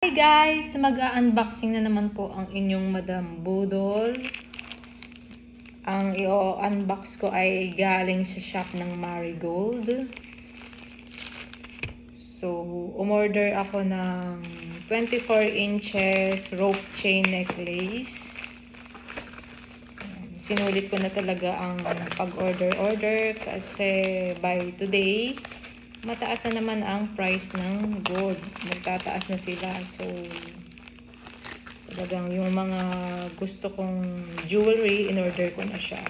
Hi guys! Mag-unboxing na naman po ang inyong Madam Budol. Ang i-unbox ko ay galing sa shop ng Marigold. So, umorder ako ng 24 inches rope chain necklace. Sinulit ko na talaga ang pag-order kasi by today, mataas na naman ang price ng gold. Magtataas na sila. So, talagang yung mga gusto kong jewelry, in-order ko na siya.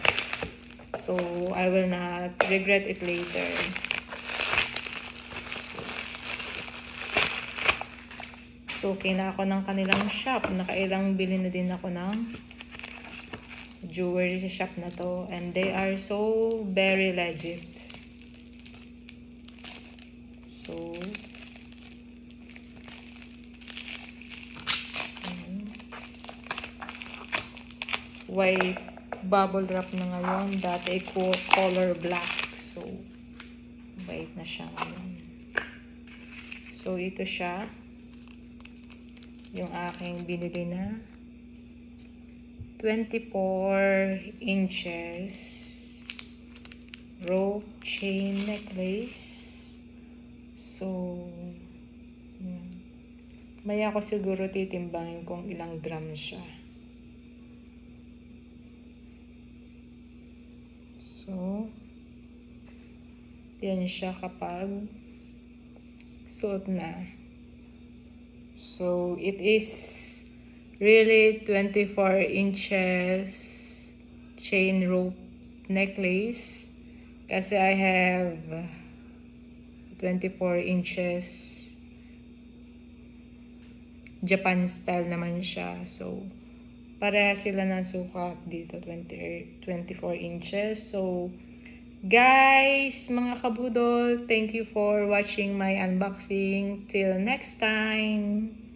So, I will not regret it later. So, okay na ako ng kanilang shop. Nakailang bili na din ako ng jewelry sa shop na to. And they are so very legit. So, white bubble wrap na ngayon. Dati color black. So, white na siya ngayon. So, ito siya. Yung aking binili na 24 inches rope chain necklace. So, maya ko siguro titimbangin kung ilang grams siya. So, yan siya kapag suot na. So, it is really 24 inches chain rope necklace. Kasi I have 24 inches Japan style naman siya. So, pareha sila ng sukat dito, 24 inches. So, guys, mga kabudol, thank you for watching my unboxing. Till next time!